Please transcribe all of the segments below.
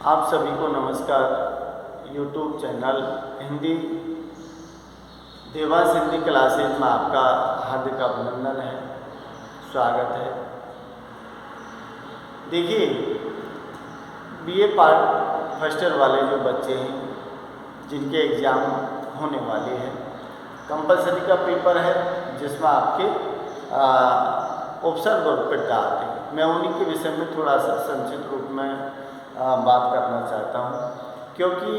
आप सभी को नमस्कार। YouTube channel Hindi Devansh Hindi classes में आपका हार्दिक अभिनंदन है, स्वागत है। देखिए, बीए पार्ट फर्स्ट ईयर वाले जो बच्चे हैं जिनके एग्ज़ाम होने वाले हैं, कंपलसरी का पेपर है जिसमें आपके ऑप्शन और पिट आते हैं। मैं उन्हीं के विषय में थोड़ा सा संक्षिप्त रूप में बात करना चाहता हूँ, क्योंकि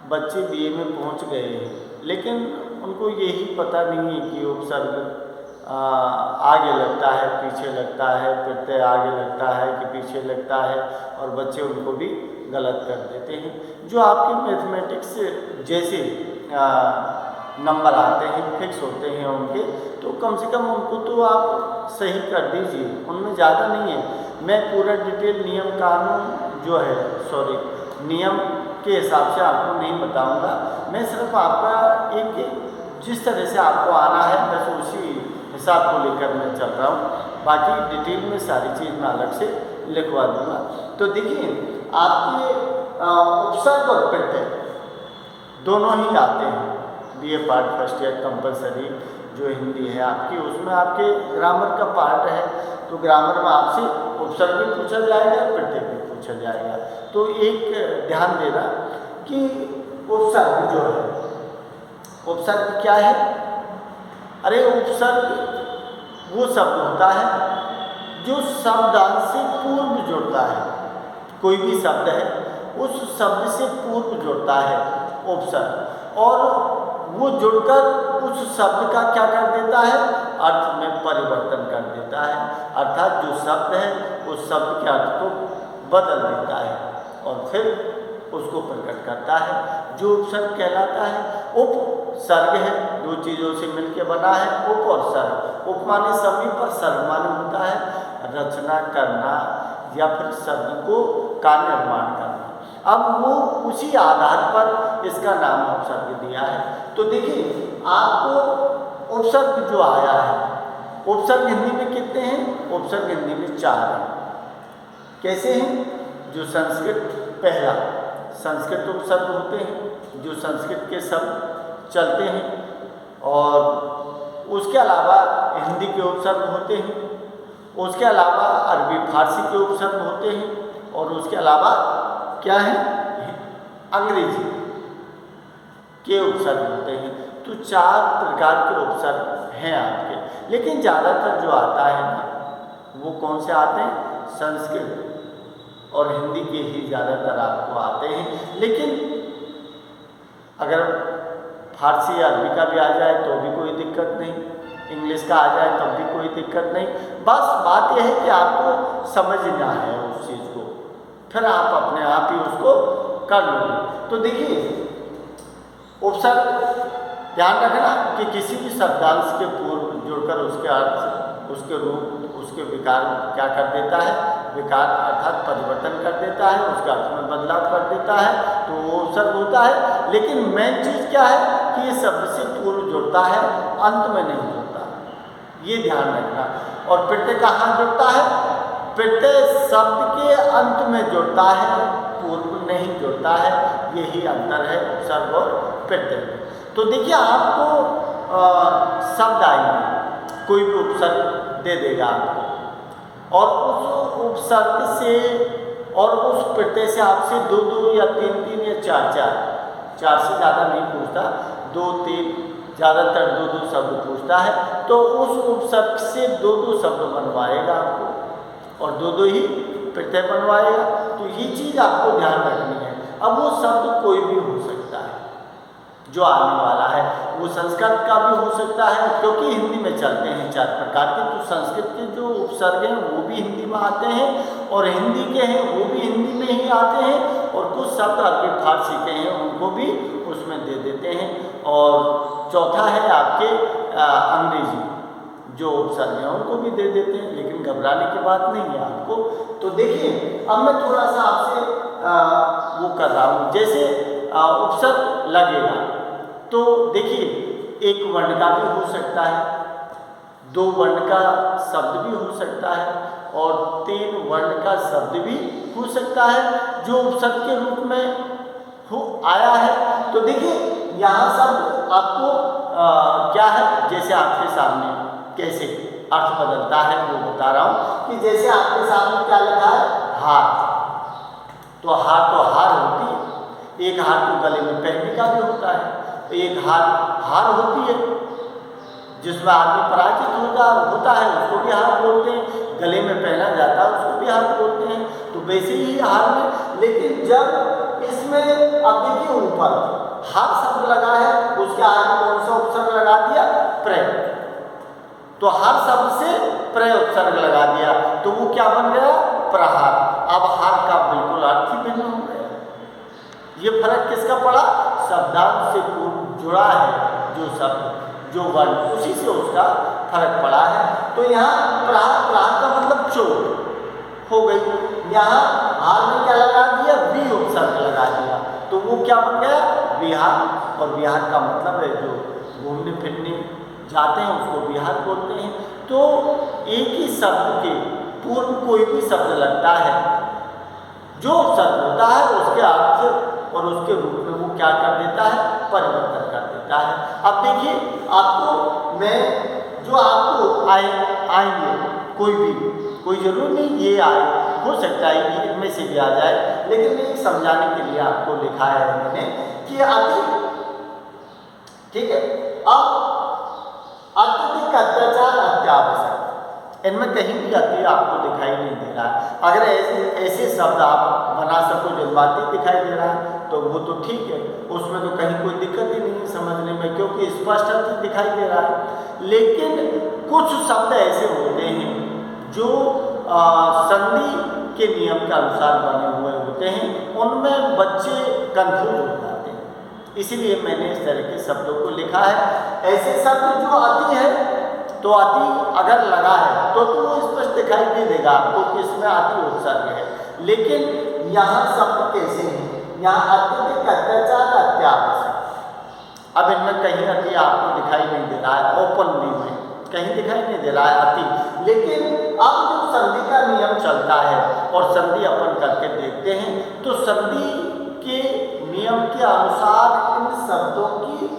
बच्चे बीए में पहुँच गए हैं लेकिन उनको यही पता नहीं है कि उपसर्ग आगे लगता है, पीछे लगता है, प्रत्यय आगे लगता है कि पीछे लगता है, और बच्चे उनको भी गलत कर देते हैं। जो आपके मैथमेटिक्स जैसे नंबर आते हैं, फिक्स होते हैं उनके, तो कम से कम उनको तो आप सही कर दीजिए, उनमें ज़्यादा नहीं है। मैं पूरा डिटेल नियम कानून जो है नियम के हिसाब से आपको नहीं बताऊंगा। मैं सिर्फ आपका एक जिस तरह से आपको आना है बस उसी हिसाब को लेकर मैं चल रहा हूँ, बाकी डिटेल में सारी चीज़ मैं अलग से लिखवा दूँगा। तो देखिए, आपके उपसर्ग और प्रत्यय दोनों ही आते हैं BA part first year compulsory जो हिंदी है आपकी, उसमें आपके ग्रामर का पार्ट है, तो ग्रामर में आपसे उपसर्ग भी पूछा जाएगा, प्रत्यय भी पूछा जाएगा। तो एक ध्यान देना कि उपसर्ग जो है, उपसर्ग क्या है? अरे उपसर्ग वो शब्द होता है जो शब्दांश से पूर्व जुड़ता है। कोई भी शब्द है उस शब्द से पूर्व जुड़ता है उपसर्ग, और वो जुड़कर उस शब्द का क्या कर देता है? अर्थ में परिवर्तन कर देता है। अर्थात जो शब्द है उस शब्द के अर्थ को बदल देता है और फिर उसको प्रकट करता है, जो उपसर्ग कहलाता है। उपसर्ग है, दो चीज़ों से मिलकर बना है, उप और सर्ग। उप माने सभी पर, सर्ग माने होता है रचना करना या फिर शब्द को का निर्माण करना। अब वो उसी आधार पर इसका नाम उपसर्ग दिया है। तो देखिए, आपको उपसर्ग जो आया है, उपसर्ग हिंदी में कितने हैं? उपसर्ग हिंदी में 4 हैं। कैसे हैं? जो संस्कृत, पहला संस्कृत उपसर्ग होते हैं जो संस्कृत के शब्द चलते हैं, और उसके अलावा हिंदी के उपसर्ग होते हैं, उसके अलावा अरबी फारसी के उपसर्ग होते हैं, और उसके अलावा क्या है? अंग्रेजी के उपसर्ग होते हैं। तो 4 प्रकार के उपसर्ग हैं आपके, लेकिन ज़्यादातर जो आता है ना वो कौन से आते हैं? संस्कृत और हिंदी के ही ज़्यादातर आपको आते हैं। लेकिन अगर फारसी या अरबी का भी आ जाए तो भी कोई दिक्कत नहीं, इंग्लिश का आ जाए तब भी कोई दिक्कत नहीं। बस बात यह है कि आपको समझना है उस चीज़ को, फिर आप अपने आप ही उसको कर लोगे। तो देखिए, उपसर्ग ध्यान रखना कि किसी भी शब्दांश के पूर्व जुड़कर उसके अर्थ, उसके रूप, उसके विकार क्या कर देता है? विकार अर्थात परिवर्तन कर देता है, उसके अर्थ में बदलाव कर देता है, तो वो उपसर्ग होता है। लेकिन मेन चीज़ क्या है कि ये शब्द से पूर्व जुड़ता है, अंत में नहीं जुड़ता, ये ध्यान रखना। और प्रत्यय कहाँ जुड़ता है? प्रत्यय शब्द के अंत में जुड़ता है, पूर्व नहीं जुड़ता है। यही अंतर है उपसर्ग और प्रत्यय में। तो देखिए, आपको शब्द आएंगे, कोई भी उपसर्ग दे देगा आपको, और उस उपसर्ग से और उस प्रत्यय से आपसे 2-2 या 3-3 या 4 से ज़्यादा नहीं पूछता, 2-3, ज़्यादातर 2-2 शब्द पूछता है। तो उस उपसर्ग से 2-2 शब्द बनवाएगा आपको, और 2-2 ही प्रत्यय बनवाएगा। तो ये चीज़ आपको ध्यान रखनी है। अब वो शब्द कोई भी हो सकता है जो आने वाला है, वो संस्कृत का भी हो सकता है, क्योंकि हिंदी में चलते हैं 4 प्रकार के। तो संस्कृत के जो उपसर्ग हैं वो भी हिंदी में आते हैं, और हिंदी के हैं वो भी हिंदी में ही आते हैं, और कुछ शब्द अरबी फारसी के हैं उनको भी उसमें दे देते हैं। और चौथा है आपके अंग्रेजी जो उपसर्ग हैं उनको भी दे देते हैं, लेकिन घबराने की बात नहीं है आपको। तो देखिए, अब मैं थोड़ा सा आपसे वो कर रहा हूँ, जैसे उपसर्ग लगेगा तो देखिए, एक वर्ण का भी हो सकता है, 2 वर्ण का शब्द भी हो सकता है और 3 वर्ण का शब्द भी हो सकता है जो उपसर्ग के रूप में आया है। तो देखिए यहाँ शब्द आपको क्या है, जैसे आपके सामने कैसे अर्थ बदलता है वो बता रहा हूँ कि जैसे आपके सामने क्या लिखा है, हार। तो हार होती है, एक हार तो गले में पहनने का भी होता है, एक हार होती है जिसमें आदमी पराजित होता है उसको भी हार बोलते हैं, गले में पहना जाता है उसको भी हार बोलते हैं। तो वैसे ही हार में, लेकिन जब इसमें अब देखिए ऊपर हार शब्द लगा है, उसके आगे कौन सा उपसर्ग लगा दिया, प्रय। तो हर शब्द से प्रय उपसर्ग लगा दिया तो वो क्या बन गया, प्रहार। अब हार का बिल्कुल अर्थ ही भिन्न हो गया। ये फर्क किसका पड़ा, शब्दांश से पूर्व जुड़ा है जो शब्द जो वर्ण, उसी से उसका फर्क पड़ा है। तो यहाँ प्रहार का मतलब चोट हो गई। यहाँ हार में क्या लगा दिया, वी उपसर्ग लगा दिया तो वो क्या बन गया, विहार। और विहार का मतलब है जो घूमने फिरने जाते हैं उसको विहार बोलते हैं। तो एक ही शब्द के पूर्व कोई भी शब्द लगता है, जो शब्द होता है उसके अर्थ और उसके रूप में वो क्या कर देता है, परिवर्तन कर देता है। अब देखिए आपको मैं जो आपको आएंगे कोई जरूर नहीं ये आए, हो सकता है कि इनमें से भी आ जाए, लेकिन मैं समझाने के लिए आपको लिखा है मैंने कि अति, ठीक है। अब अत्यधिक, अत्याचार, अत्यावश्यक, इनमें कहीं भी अति आपको दिखाई नहीं दे रहा है। अगर ऐसे शब्द आप बना सको जो बातें दिखाई दे रहा है तो वो तो ठीक है, उसमें तो कहीं कोई दिक्कत ही नहीं है समझने में, क्योंकि स्पष्ट अर्थ दिखाई दे रहा है। लेकिन कुछ शब्द ऐसे होते हैं जो संधि के नियम के अनुसार बने हुए होते हैं, उनमें बच्चे कंफ्यूज हो जाते हैं, इसीलिए मैंने इस तरह के शब्दों को लिखा है। ऐसे शब्द जो अति है, तो अति अगर लगा है तो वो स्पष्ट दिखाई नहीं देगा आपको कि इसमें अति उपसर्ग है। लेकिन यहाँ शब्द कैसे हैं, यहाँ अत्यधिक, अत्याचार, अत्यावश्यक। अब इनमें कहीं अति आपको दिखाई नहीं दे रहा है, ओपनली में कहीं दिखाई नहीं दे रहा है अति। लेकिन अब जो संधि का नियम चलता है और संधि अपन करके देखते हैं तो संधि के नियम के अनुसार इन शब्दों की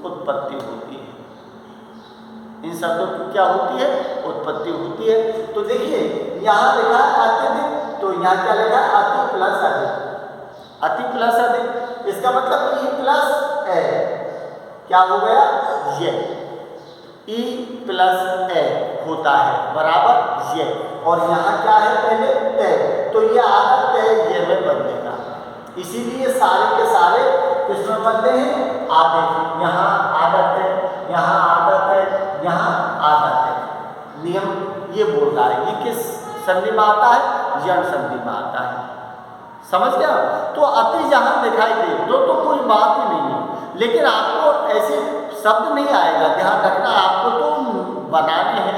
उत्पत्ति होती है। इन शब्दों की क्या होती है, उत्पत्ति होती है। तो देखिए यहाँ लिखा है अत्यधिक, तो यहाँ क्या लिखा है, अति प्लस अधिक। अति प्लस अधिक इसका मतलब ई प्लस ए, क्या हो गया, ये ई प्लस ए होता है बराबर ये, और यहाँ क्या है पहले तय, तो ये आधा तय ये में बदलेगा, इसीलिए सारे के सारे किसमें बनते हैं, आधे। यहाँ आधा तय, यहाँ आधा तय, यहाँ आधा तय। नियम ये बोल रहा है, ये किस संधि में आता है, यण संधि में आता है, समझ गया। तो अति जहाँ दिखाई दे तो कोई बात ही नहीं है, लेकिन आपको ऐसे शब्द नहीं आएगा, ध्यान रखना। आपको तो बनाने हैं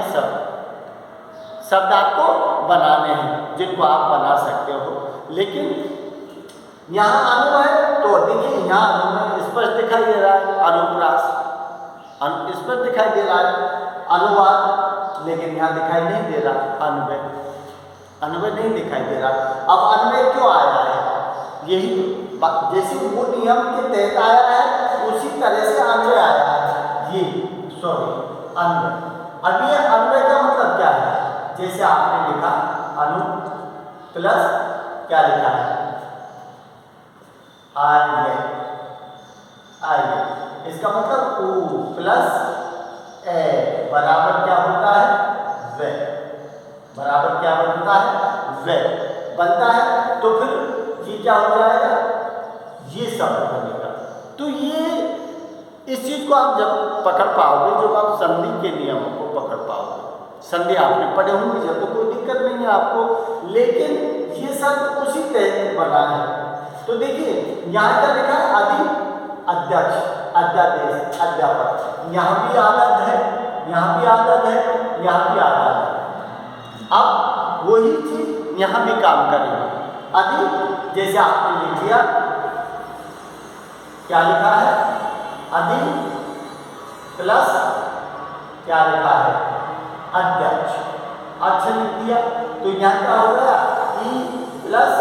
शब्द आपको बनाने हैं जिनको आप बना सकते हो। लेकिन यहाँ अनु है तो देखिए यहाँ अनु में स्पष्ट दिखाई दे रहा है, अनुप्रास स्पष्ट दिखाई दे रहा है, अनुवाद, लेकिन यहाँ दिखाई नहीं दे रहा, अन्वय नहीं दिखाई दे रहा। अब अन्वय क्यों आया है, यही जैसे वो नियम के तहत आया है उसी तरह से अन्वय आया है। ये अन्वय, अब ये अन्वय का मतलब क्या है, जैसे आपने लिखा अनु प्लस क्या लिखा है, आइए, इसका मतलब उ प्लस ए बराबर क्या होता है, वे, बराबर क्या बनता है, वे बनता है। तो फिर ये क्या हो जाएगा, ये शब्द बनेगा। तो ये इस चीज को आप जब पकड़ पाओगे, जब आप संधि के नियमों को पकड़ पाओगे, संधि आपने पढ़े होंगे जब, तो कोई दिक्कत नहीं है आपको। लेकिन ये शब्द उसी तहत बना है। तो देखिए यहाँ क्या लिखा है, अधि, अध्यक्ष, अध्यादेश, अध्यापक, यहाँ भी आदत है, यहाँ भी आदत है, यहाँ भी आदत है। अब वही चीज यहाँ भी काम करेगी। अधि जैसे आपने लिख दिया, क्या लिखा है, अधि प्लस क्या लिखा है, यहाँ क्या हो गया, ई प्लस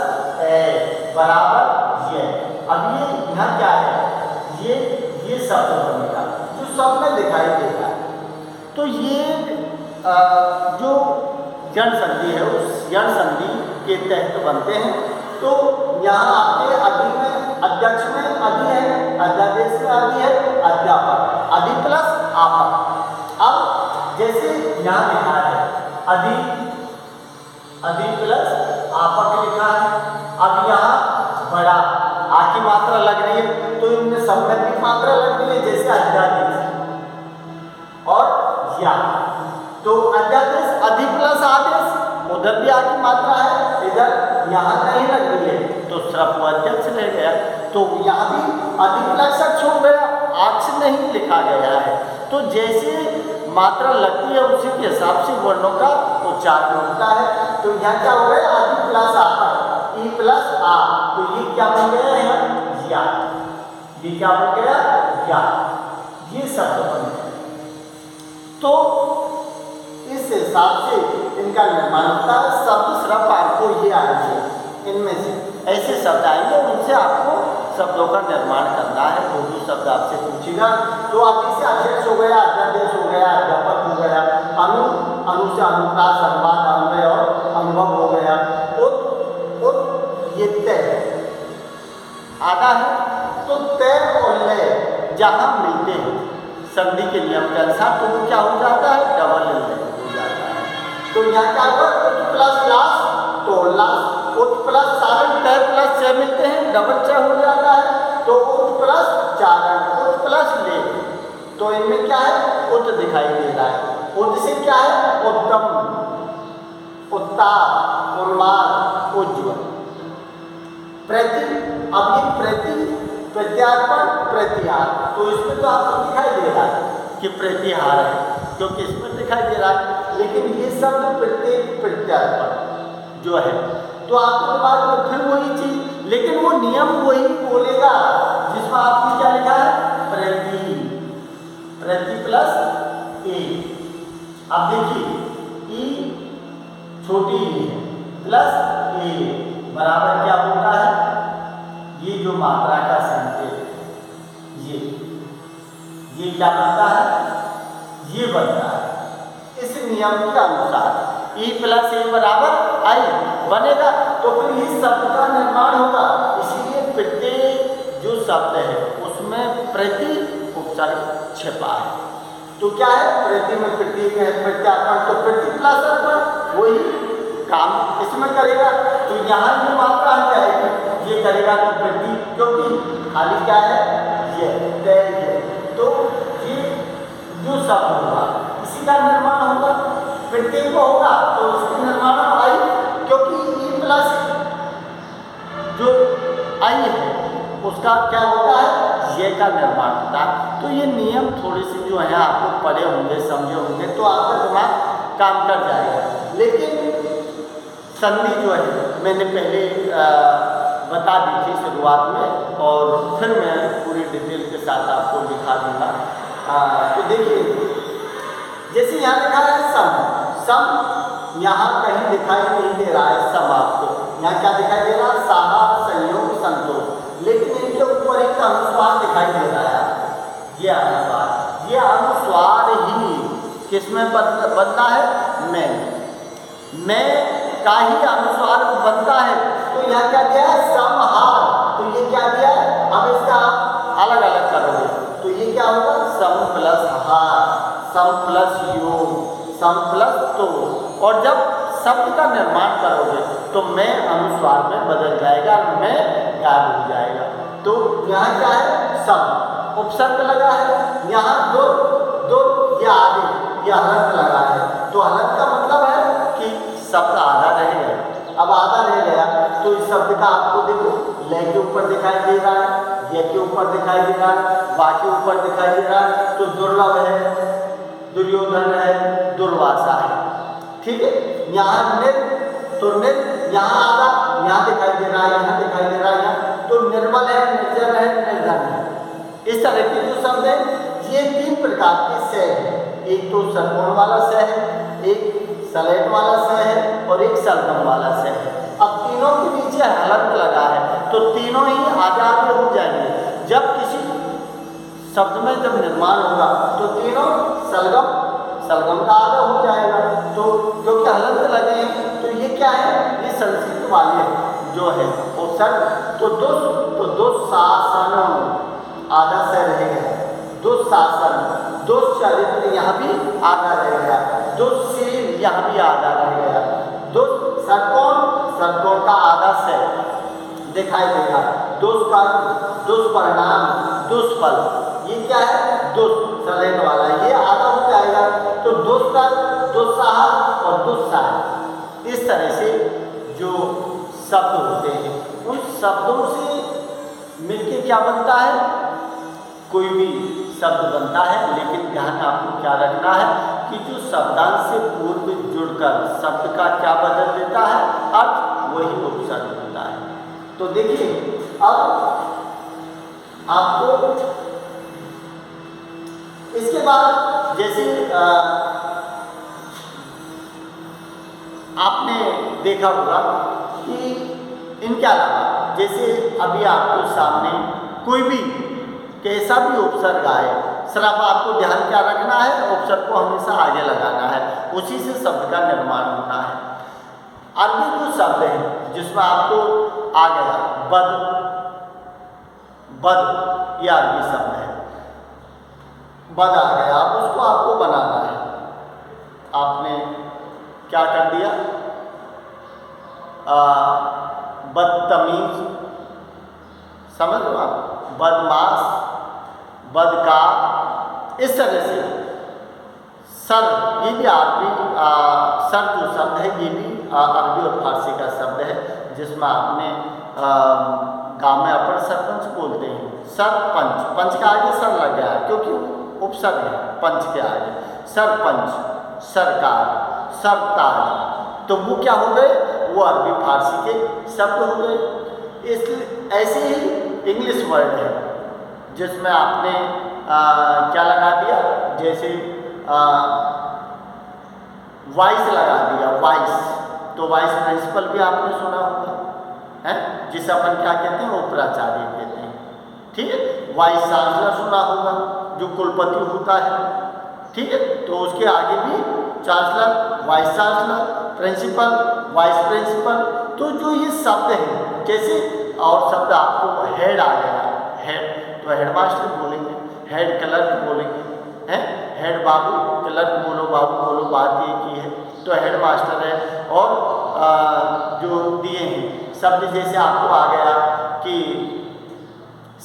ए बराबर ये। अब ये यहाँ क्या है, ये शब्द बनेगा जो शब्द में दिखाई देगा। तो ये जो जन संधि है उस जन संधि के तहत बनते हैं। तो यहाँ आपके अधि में अध्यक्ष में अधि है, अध्यादेश में अधि है, अध्यापक, अधि प्लस आपक। अब जैसे यहाँ लिखा है अधि प्लस आपक लिखा है। अब यहाँ बड़ा आ की मात्रा लग रही है तो इनमें सब में भी मात्रा लग रही है, जैसे अध्यादेश और या। तो अध्यादेश अधि प्लस आदेश, उधर भी आ की मात्रा है, इधर यहाँ नहीं लग रही है तो सिर्फ अध्यक्ष रह गया। तो यहाँ भी अधि प्लस अक्ष हो गया, अक्ष नहीं लिखा गया है। तो जैसे मात्रा लगती है उसी के हिसाब से वर्णों का उच्चारण होता है। तो यहाँ क्या हो गया, अधि प्लस आ, ई प्लस आ, तो ये क्या बन गया है, या। ये क्या बन गया, या। ये शब्द बन गया। तो इस हिसाब से इनका निर्माण होता है। शब्द सिर्फ आपको ये आएंगे, इनमें से ऐसे शब्द आएंगे, उनसे आपको शब्दों का निर्माण करना है। दो शब्द आपसे पूछेगा तो आगे से अध्यक्ष हो गया, अध्यादेश हो गया, अध्यापक हो गया, अनु से अनुप्रास, अनुवाद, अन्वय और अनुभव हो गया। ये तय आधा है। तो तय और लय जहाँ मिलते हैं संधि के नियम के अनुसार तो वो क्या हो जाता है, डबल लय हो जाता है। तो यहाँ क्या होगा, उत प्लस लास तो लास, उत प्लस सारण, तय प्लस चय मिलते हैं, डबल चय हो जाता है। तो उत प्लस चारण, उत प्लस ले, तो इनमें क्या है, उत दिखाई दे रहा है। उत से क्या है, उत्तम, उत्ताप, उन्माद, उज्ज्वल। प्रति, अब ये प्रति, प्रत्यार्पण, प्रतिहार, तो इसमें तो आपको दिखाई दे रहा है कि प्रतिहार है, क्योंकि इसमें दिखाई दे रहा है। लेकिन ये शब्द प्रत्येक, प्रत्यार्पण जो है, तो आपके दिमाग में फिर वही चीज, लेकिन वो नियम वही बोलेगा जिसमें आपने क्या लिखा है, प्रति, प्रति प्लस ए। अब देखिए ई छोटी ई है प्लस ए बराबर क्या होता है, ये जो मात्रा का संकेत ये क्या बनता है, ये बनता है। इस नियम के अनुसार ई प्लस ए बराबर आई बनेगा, तो फिर इस शब्द का निर्माण होगा। इसीलिए प्रत्येक जो शब्द है उसमें प्रति उपसर्ग छिपा है। तो क्या है, प्रति में प्रत्येक है, प्रत्यार्पण तो प्रति प्लस अर्पण, वही काम इसमें करेगा। तो यहाँ ये मात्रा क्या है, ये करेगा तो प्रति, क्योंकि खाली क्या है, ये तय है। तो ये जो शब्द होगा इसी का निर्माण होगा, प्रत्येक होगा तो उसकी निर्माण आई, क्योंकि ई प्लस जो आई है उसका क्या होता है, ये का निर्माण होता है। तो ये नियम थोड़े से जो है आपको पढ़े होंगे, समझे होंगे, तो आपका दिमाग काम कर जाएगा। लेकिन संधि जो है मैंने पहले बता दी थी शुरुआत में, और फिर मैं पूरी डिटेल के साथ आपको दिखा दूंगा। तो देखिए, जैसे यहाँ लिखा है सम यहाँ कहीं दिखाई नहीं दे रहा है। सम आपको यहाँ क्या दिखाई दे रहा है, साहा, संयोग, संतोष, लेकिन इनके ऊपर एक अनुस्वार दिखाई दे रहा है। ये अनुस्वार ही किसमें बनता है, मैं का ही अनुस्वार बनता है। तो यहाँ क्या दिया है, समहार, तो ये क्या दिया है, अब इसका अलग अलग करोगे तो ये क्या होगा, सम प्लस हार, सम प्लस योग, सम प्लस तो। और जब शब्द का निर्माण करोगे तो मैं अनुस्वार में बदल जाएगा, मैं गायब हो जाएगा। तो यहाँ क्या है, सम उपसर्ग लगा है, यहाँ दो ये आदि, ये हलंत लगा है। तो हलंत का मतलब है कि शब्द आधा रह गया। अब आधा रह गया तो इस शब्द का आपको देखो, लय के ऊपर दिखाई दे रहा है, ये के ऊपर दिखाई दे रहा है, वा के ऊपर दिखाई दे रहा है। तो दुर्लभ है, दुर्योधन है, दुर्वासा है, ठीक है। यहाँ निर, तो निर, यहाँ आधा, यहाँ दिखाई दे रहा है, यहाँ दिखाई दे रहा है, यहाँ तो निर्बल है, निर्जल है, निर्धन है। इस तरह के जो शब्द है ये तीन प्रकार के स है। एक तो सरकोण वाला स है, एक सलेट वाला स है और एक सलगम वाला स है। अब तीनों के नीचे हलंत लगा है तो तीनों ही आगे आगे हो जाएंगे। जब किसी शब्द में जब निर्माण होगा तो तीनों सलगम का आधा हो जाएगा। तो क्योंकि हलंत लगे हैं तो ये क्या है, ये संस्कृत वाले जो है उपसर्ग। तो दुःशासन आधा से रहेगा, दुःशासन, दुश्चरित्र यहाँ भी आधा रह गया, दुःशील यहाँ भी आधा रह गया, षटकोण का आधा से दिखाई देगा, दुष्कर्म, दुष्परिणाम, दुष्फल, ये क्या है, सलेट वाला, ये आधा हो जाएगा। तो दुष्कर, दुस्साहस और दुस्साहस, इस तरह से जो शब्द होते हैं उन शब्दों से मिलके क्या बनता है, कोई भी शब्द बनता है। लेकिन ध्यान आपको क्या रखना है कि जो शब्दांश से पूर्व जुड़कर शब्द का क्या बदल देता है, अर्थ, वही उपसर्ग होता है। तो देखिए अब आपको इसके बाद जैसे आपने देखा होगा कि इनके अलावा जैसे अभी आपको सामने कोई भी कैसा भी उपसर्ग आए, सिर्फ आपको ध्यान क्या रखना है, उपसर्ग को हमेशा आगे लगाना है, उसी से शब्द का निर्माण होना है। अरबी जो शब्द है जिसमें आपको आ गया बद, ये अरबी शब्द है, बद आ गया, अब उसको आपको बनाना है। आपने क्या कर दिया, बदतमीज, समझ लो आप, बदमाश, बदकार, इस तरह से सर, ये भी अरबी सर जो शब्द है ये भी अरबी और फारसी का शब्द है, जिसमें आपने गांव में अपर सरपंच बोलते हैं, सरपंच, पंच का आगे सर लग गया क्योंकि उपसर्ग है पंच के आगे, सरपंच, सरकार, सरताज, तो वो क्या हो गए, वो अरबी फारसी के शब्द हो गए। इसलिए ऐसे ही इंग्लिश वर्ड है जिसमें आपने क्या लगा दिया, जैसे वाइस लगा दिया, वाइस, तो वाइस प्रिंसिपल भी आपने सुना होगा, है, जिसे अपन क्या कहते हैं, उपराचार्य कहते हैं, ठीक है। वाइस चांसलर सुना होगा जो कुलपति होता है, ठीक है, तो उसके आगे भी chancellor, vice chancellor, principal, vice principal. तो जो ये शब्द है, जैसे और शब्द आपको हेड आ गया, हेड, तो हेडमास्टर बोलेंगे, हेड क्लर्क बोलेंगे, हैं, हेड बाबू, क्लर्क बोलो, बाबू बोलो, बात ये की है, तो हेड मास्टर है। और जो दिए हैं शब्द, जैसे आपको आ गया कि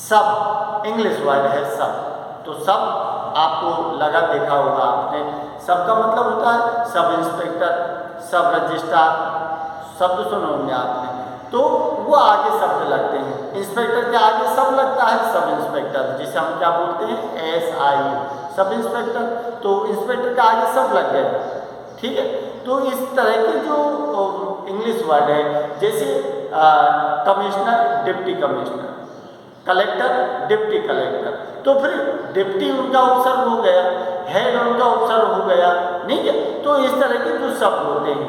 सब, इंग्लिश वर्ड है सब, तो सब आपको लगा, देखा होगा आपने, सब का मतलब होता है सब इंस्पेक्टर, सब रजिस्ट्रार, शब्द सुने होंगे आपने, तो वो आगे शब्द लगते हैं। इंस्पेक्टर के आगे सब लगता है, सब इंस्पेक्टर, जिसे हम क्या बोलते हैं, SI, सब इंस्पेक्टर, तो इंस्पेक्टर के आगे सब लग गए, ठीक है। तो इस तरह के जो इंग्लिश वर्ड है, जैसे commissioner, deputy commissioner, collector, deputy collector, तो फिर डिप्टी उनका उपसर्ग हो गया, हेड उनका उपसर्ग हो गया, नहीं है। तो इस तरह के जो शब्द होते हैं,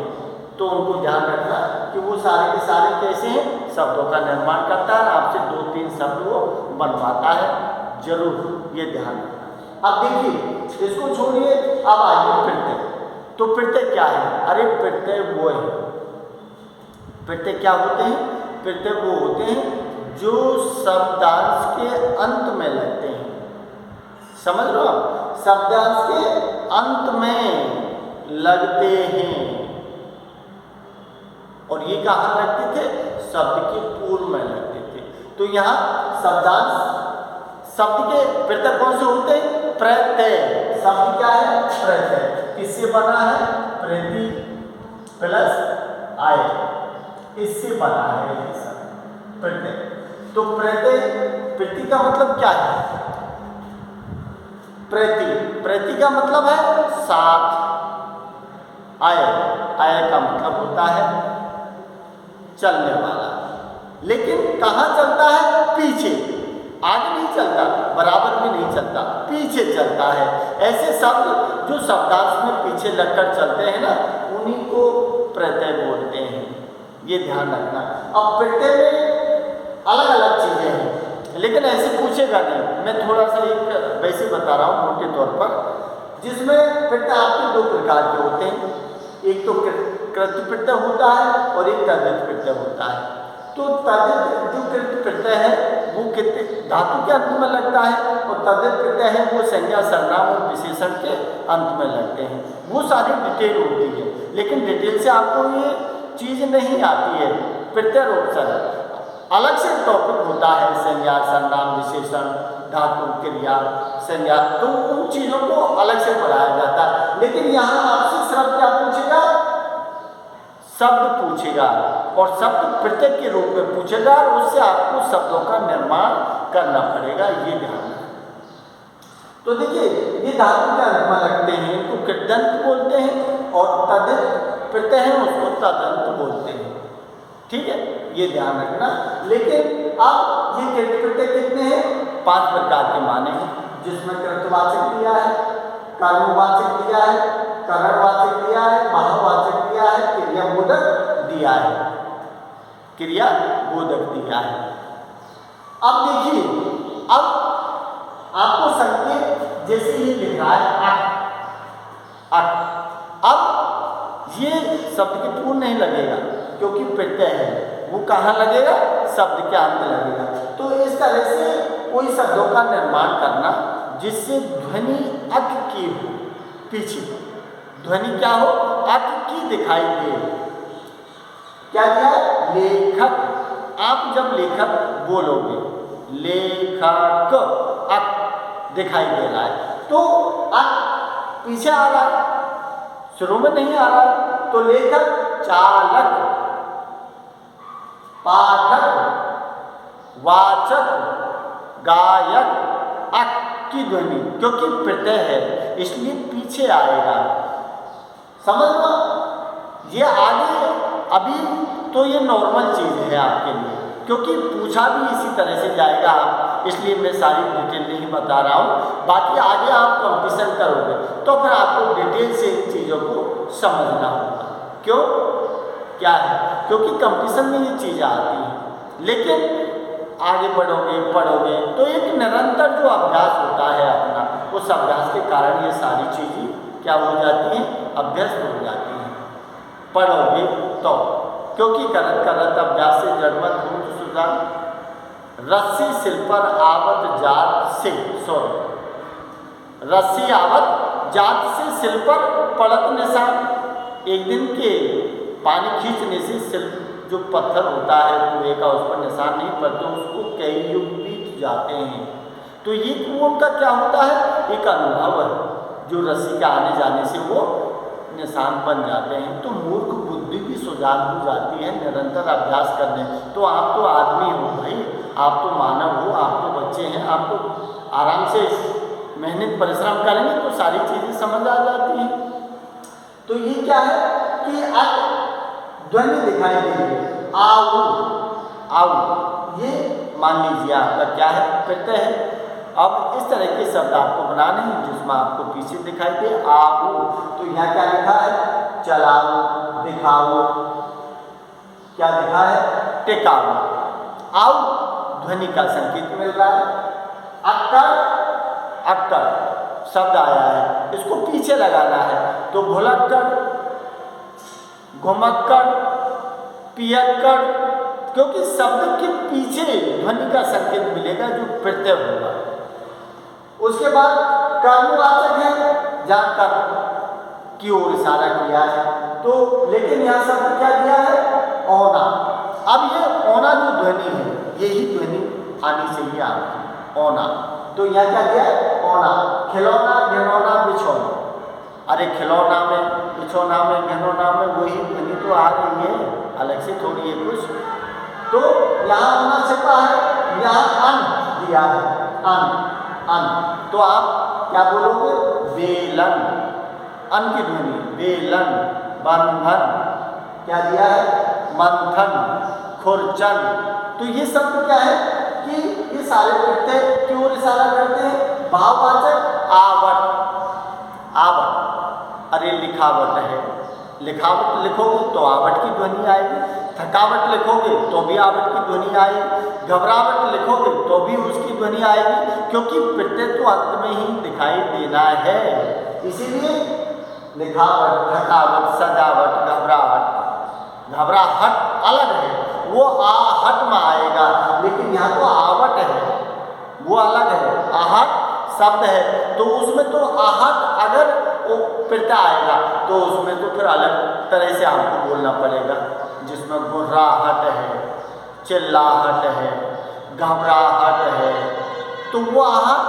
तो उनको ध्यान रखना कि वो सारे के सारे कैसे हैं, शब्दों का निर्माण करता है, आपसे 2-3 शब्द वो बनवाता है, जरूर ये ध्यान रखना। अब देखिए, इसको छोड़िए, अब आइए प्रत्यय। तो प्रत्यय क्या है, अरे प्रत्यय वो है, प्रत्यय क्या होते हैं, प्रत्यय वो होते हैं जो शब्दांश के अंत में लगते हैं, समझ लो आप, शब्दांश के अंत में लगते हैं। और ये कहाँ लगते थे, शब्द के पूर्व में लगते थे। तो यहाँ शब्दांश, शब्द के प्रत्यय कौन से होते हैं, प्रत्यय, शब्द क्या है, प्रत्यय, किससे बना है, प्रति प्लस आय, इससे बना है ये शब्द प्रत्यय। तो प्रत्यय, प्रति का मतलब क्या है, प्रति, प्रति का मतलब है साथ, आय, आय का मतलब होता है चलने वाला, लेकिन कहाँ चलता है, पीछे, आगे नहीं चलता, बराबर भी नहीं चलता, पीछे चलता है। ऐसे शब्द जो शब्दांश में पीछे लगकर चलते हैं ना, उन्हीं को प्रत्यय बोलते हैं, ये ध्यान रखना। अब प्रत्यय में अलग अलग चीज़ें हैं, लेकिन ऐसे पूछेगा नहीं, मैं थोड़ा सा एक वैसे बता रहा हूँ मोटे तौर पर, जिसमें प्रत्यय आपके दो प्रकार के होते हैं, एक तो कृत प्रत्यय होता है और एक तद्धित प्रत्यय होता है। तो तद्धित जो कृत प्रत्यय है वो कितने धातु के अंत में लगता है, और तद्धित प्रत्यय है वो संज्ञा सर्वनाम और विशेषण के अंत में लगते हैं। वो सारी डिटेल होती है, लेकिन डिटेल से आपको ये चीज़ नहीं आती है। प्रत्यय उपसर्ग अलग से टॉपिक होता है, संज्ञा सर्वनाम विशेषण धातु क्रिया संज्ञा, तो उन चीज़ों को अलग से पढ़ाया जाता है। लेकिन यहाँ आपसे सिर्फ क्या पूछेगा, शब्द पूछेगा, और शब्द प्रत्यय के रूप में पूछेगा, और उससे आपको शब्दों का निर्माण करना पड़ेगा, ये ध्यान रखना। तो देखिए ये धातु के अंत में लगते हैं, इनको कृदंत बोलते हैं, और तद्धित प्रत्यय है उसको तदंत बोलते हैं, ठीक है, ये ध्यान रखना। लेकिन अब ये कृत प्रत्यय कितने हैं, 5 प्रकार के माने हैं, जिसमें कृतवाचक दिया है, कर्मवाचक दिया है, करणवाचक दिया है, भाववाचक दिया है, क्रियाबोधक दिया है, क्रियाबोधक दिया है। अब देखिए, अब आपको संकेत जैसे ये लिख रहा है अक, अब ये शब्द के पूर्ण नहीं लगेगा क्योंकि प्रत्यय है, वो कहाँ लगेगा, शब्द के अंत लगेगा। तो इस तरह से कोई शब्दों का निर्माण करना जिससे ध्वनि अक की हो, पीछे ध्वनि क्या हो, अक की दिखाई दे। क्या दिया, लेखक। आप जब लेखक बोलोगे, लेखक अक दिखाई दे रहा है, तो अक पीछे आ रहा है, शुरू में नहीं आ रहा है, तो लेखक चालक, पाठक, वाचक, गायक, अक की ध्वनि क्योंकि प्रत्यय है इसलिए पीछे आएगा। समझ लो, ये आगे अभी तो ये नॉर्मल चीज़ है आपके लिए, क्योंकि पूछा भी इसी तरह से जाएगा आप, इसलिए मैं सारी डिटेल नहीं बता रहा हूँ। बाकी आगे आप कंपटीशन करोगे तो फिर आपको डिटेल से इन चीज़ों को समझना होगा। क्यों, क्या है, क्योंकि कंपटीशन में ये चीज़ें आती हैं। लेकिन आगे बढ़ोगे पढ़ोगे तो एक निरंतर जो अभ्यास होता है अपना, उस अभ्यास के कारण ये सारी चीज़ें क्या हो जाती हैं, अभ्यस्त हो जाती हैं। पढ़ोगे तो, क्योंकि करत करत अभ्यास से जड़मत हो सुधार, रस्सी सिल पर आवत जात से, रस्सी आवत जात से सिल पर पड़त निशान। एक दिन के पानी खींचने से सिल जो पत्थर होता है कुएं का, उस पर निशान नहीं पड़ते, उसको कई युग बीत जाते हैं। तो ये कुओं का क्या होता है, एक अनुभव है जो रस्सी के आने जाने से वो निशान बन जाते हैं। तो मूर्ख बुद्धि भी सुजान हो जाती है निरंतर अभ्यास करने। तो आप तो आदमी हो भाई, आप तो मानव हो, आप तो बच्चे हैं, आप तो आराम से मेहनत परिश्रम करेंगे तो सारी चीज़ें समझ आ जाती हैं। तो ये क्या है कि अब ध्वनि दिखाई दे रही है, आओ आओ, ये मान लीजिए आपका क्या है, प्रत्यय है। अब इस तरह के शब्द आपको बनाने हैं जिसमें आपको पीछे दिखाई दे आओ। तो यहाँ क्या लिखा है, चलाओ, दिखाओ, क्या लिखा है, टिकाओ। आओ ध्वनि का संकेत मिल रहा है। अक्कड़, अक्कड़ शब्द आया है, इसको पीछे लगाना है, तो भुलक्कड़, घुमक्कड़, पियक्कड़, क्योंकि शब्द के पीछे ध्वनि का संकेत मिलेगा जो प्रत्यय होगा। उसके बाद कर्मवाचक है, जहाँ कर्म की ओर इशारा किया है, तो लेकिन यहाँ शब्द क्या दिया है, औना। अब ये औना जो ध्वनि है, यही ध्वनि आनी चाहिए आपकी, औना। तो यहाँ क्या दिया है, औना। खिलौना, घिनौना, बिछौना, अरे खिलौना में, बिछौना में, घिनौना में वही ध्वनि तो आ रही है, अलग से थोड़ी है कुछ। तो यहाँ औना छिपा है, यहाँ अन दिया है, अन अन, तो आप क्या बोलोगे, बेलन, अन की ध्वनि, बेलन, बंधन, क्या दिया है, मंथन, खुरचन। तो ये शब्द क्या है कि ये सारे प्रत्यय की ओर इशारा करते हैं। भाववाचक आवट, आवट, अरे लिखावट है, लिखावट लिखोगे तो आवट की ध्वनि आएगी, थकावट लिखोगे तो भी आवट की ध्वनि आएगी, घबराहट लिखोगे तो भी उसकी ध्वनि आएगी, क्योंकि प्रत्यय तो अंत में ही दिखाई देना है। इसीलिए लिखावट, थकावट, सजावट, घबराहट अलग है, वो आहट में आएगा, लेकिन यहाँ तो आवट है, वो अलग है। आहट शब्द है तो उसमें तो आहट अगर वो प्रत्यय आएगा तो उसमें तो फिर अलग तरह से आपको बोलना पड़ेगा, जिसमें गुर्राहट है, चिल्लाहट है, घबराहट है, तो वो आहट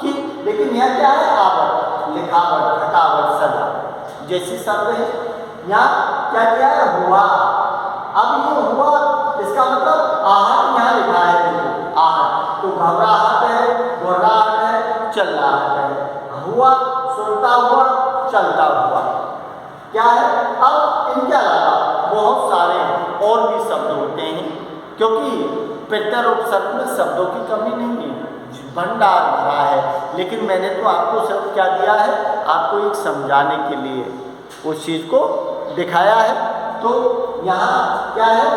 की। लेकिन यह क्या है? आवट, लिखावट, थकावट, सजावट जैसी शब्द है। यहाँ क्या किया है? हुआ। अब ये हुआ, इसका मतलब आहट यहाँ लिखा है, देखो आहट, तो घबराहट है, गुर्राहट है, चिल्लाहट है। हुआ सुनता हुआ, चलता हुआ, क्या है? अब इनके अलावा बहुत सारे और भी शब्द होते हैं, क्योंकि प्रत्यय और उपसर्ग में शब्दों की कमी नहीं है, भंडार भरा है। लेकिन मैंने तो आपको सब क्या दिया है, आपको एक समझाने के लिए उस चीज़ को दिखाया है। तो यहाँ क्या है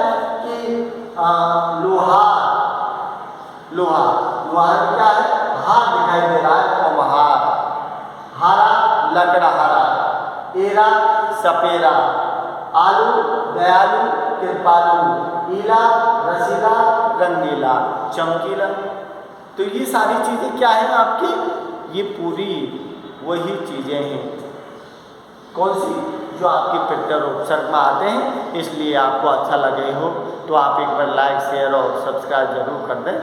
कि लोहार, लोहार क्या है? हार दिखाई दे रहा है, कुम्हार। हारा, लकड़हारा। एरा, सपेरा। आलू, दयालु, कृपालु। ईला, रसीला, रंगीला, चमकीला। तो ये सारी चीज़ें क्या हैं आपकी? ये पूरी वही चीज़ें हैं, कौन सी? जो आपके प्रत्यय और उपसर्ग में आते हैं। इसलिए आपको अच्छा लगे हो तो आप एक बार लाइक, शेयर और सब्सक्राइब जरूर कर दें।